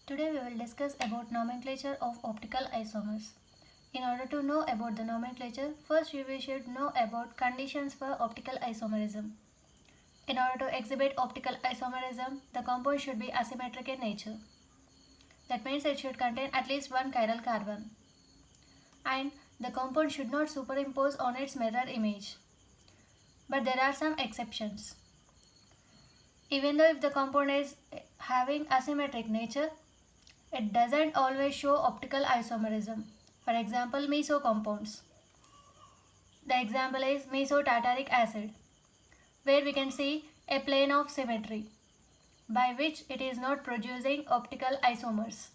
Today we will discuss about nomenclature of optical isomers. In order to know about the nomenclature, first we should know about conditions for optical isomerism. In order to exhibit optical isomerism, the compound should be asymmetric in nature. That means it should contain at least one chiral carbon. And the compound should not superimpose on its mirror image. But there are some exceptions. Even though if the compound is having asymmetric nature, it doesn't always show optical isomerism. For example, meso compounds. The example is mesotartaric acid, where we can see a plane of symmetry, by which it is not producing optical isomers.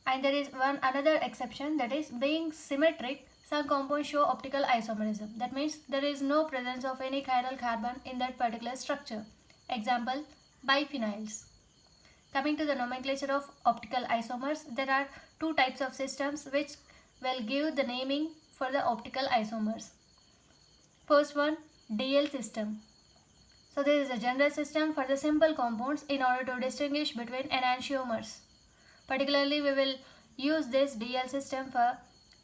And there is another exception, that is being symmetric, some compounds show optical isomerism. That means there is no presence of any chiral carbon in that particular structure. Example, biphenyls. Coming to the nomenclature of optical isomers, there are two types of systems which will give the naming for the optical isomers. First one, DL system. So this is a general system for the simple compounds in order to distinguish between enantiomers. Particularly we will use this DL system for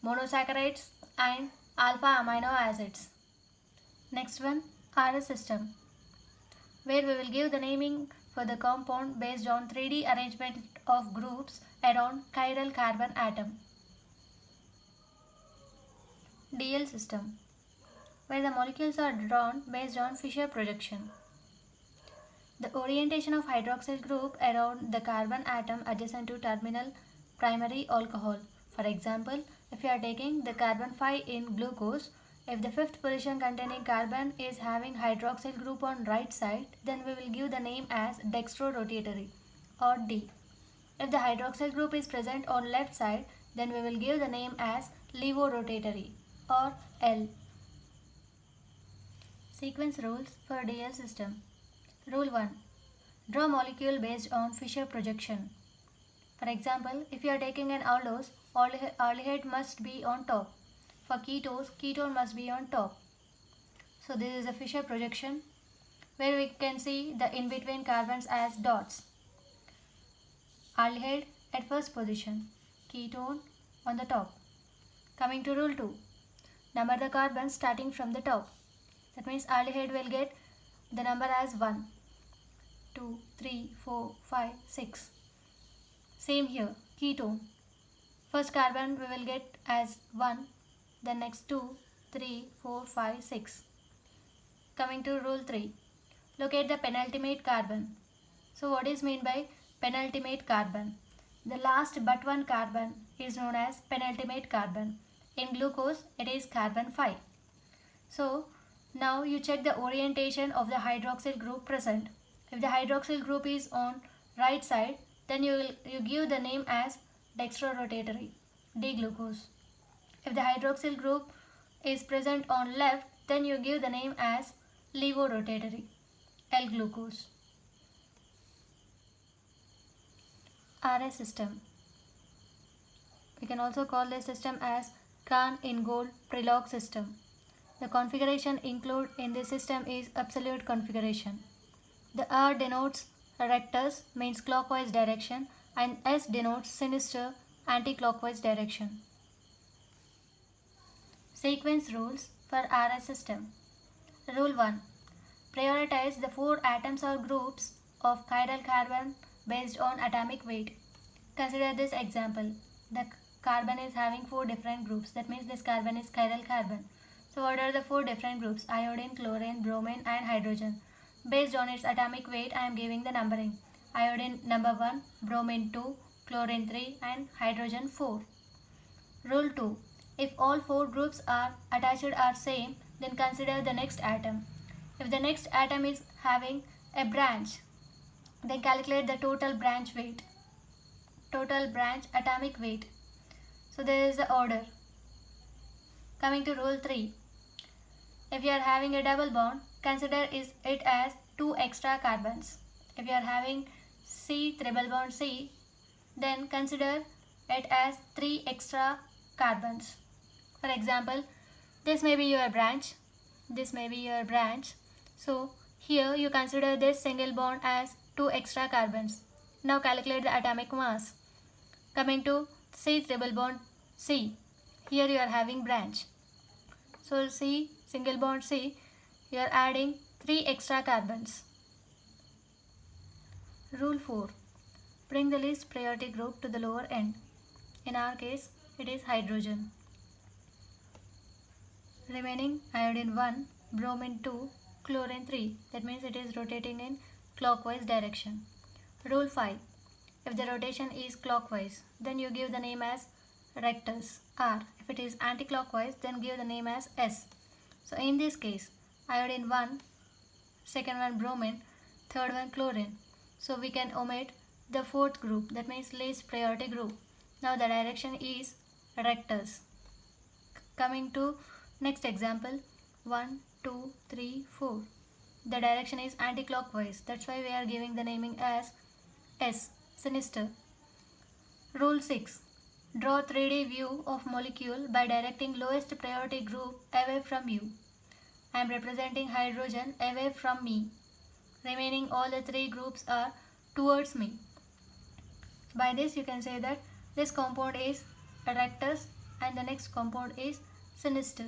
monosaccharides and alpha amino acids. Next one, RS system, where we will give the naming for the compound based on 3D arrangement of groups around chiral carbon atom. DL system, where the molecules are drawn based on Fischer projection. The orientation of hydroxyl group around the carbon atom adjacent to terminal primary alcohol. For example, if you are taking the carbon 5 in glucose, if the fifth position containing carbon is having hydroxyl group on right side, then we will give the name as dextrorotatory or D. If the hydroxyl group is present on left side, then we will give the name as levorotatory or L. Sequence rules for DL system. Rule 1. Draw molecule based on Fischer projection. For example, if you are taking an aldose, aldehyde must be on top. For ketones, ketone must be on top. So this is a Fischer projection where we can see the in-between carbons as dots. Aldehyde at first position, ketone on the top. Coming to rule 2. Number the carbons starting from the top. That means aldehyde will get the number as 1, 2, 3, 4, 5, 6. Same here, ketone. First carbon we will get as 1, then next 2, 3, 4, 5, 6. Coming to rule 3. Locate the penultimate carbon. So what is meant by penultimate carbon? The last but one carbon is known as penultimate carbon. In glucose, it is carbon 5. So now you check the orientation of the hydroxyl group present. If the hydroxyl group is on right side, then you give the name as dextrorotatory, D-glucose. If the hydroxyl group is present on left, then you give the name as levorotatory, L-glucose. RS system. We can also call this system as Kahn-Ingold Prelog system. The configuration included in this system is absolute configuration. The R denotes rectus, means clockwise direction, and S denotes sinister, anti-clockwise direction. Sequence rules for RS system. Rule 1. Prioritize the 4 atoms or groups of chiral carbon based on atomic weight. Consider this example. The carbon is having 4 different groups. That means this carbon is chiral carbon. So what are the 4 different groups? Iodine, chlorine, bromine and hydrogen. Based on its atomic weight, I am giving the numbering. Iodine number 1, bromine 2, chlorine 3 and hydrogen 4. Rule 2. If all 4 groups are attached are same, then consider the next atom. If the next atom is having a branch, then calculate the total branch weight. Total branch atomic weight. So there is the order. Coming to rule 3. If you are having a double bond, consider it as 2 extra carbons. If you are having C triple bond C, then consider it as 3 extra carbons. For example, this may be your branch, this may be your branch. So here you consider this single bond as 2 extra carbons. Now calculate the atomic mass. Coming to C triple bond C. Here you are having branch. So C single bond C, you are adding 3 extra carbons. Rule 4. Bring the least priority group to the lower end. In our case, it is hydrogen. Remaining iodine 1, bromine 2, chlorine 3. That means it is rotating in clockwise direction. Rule 5. If the rotation is clockwise, then you give the name as rectus R. If it is anti-clockwise, then give the name as S. So in this case, iodine 1, second one bromine, third one chlorine. So we can omit the fourth group, that means least priority group. Now the direction is rectus. Coming to next example, 1, 2, 3, 4. The direction is anti-clockwise. That's why we are giving the naming as S, sinister. Rule 6. Draw 3D view of molecule by directing lowest priority group away from you. I am representing hydrogen away from me. Remaining all the 3 groups are towards me. By this you can say that this compound is rectus and the next compound is sinister.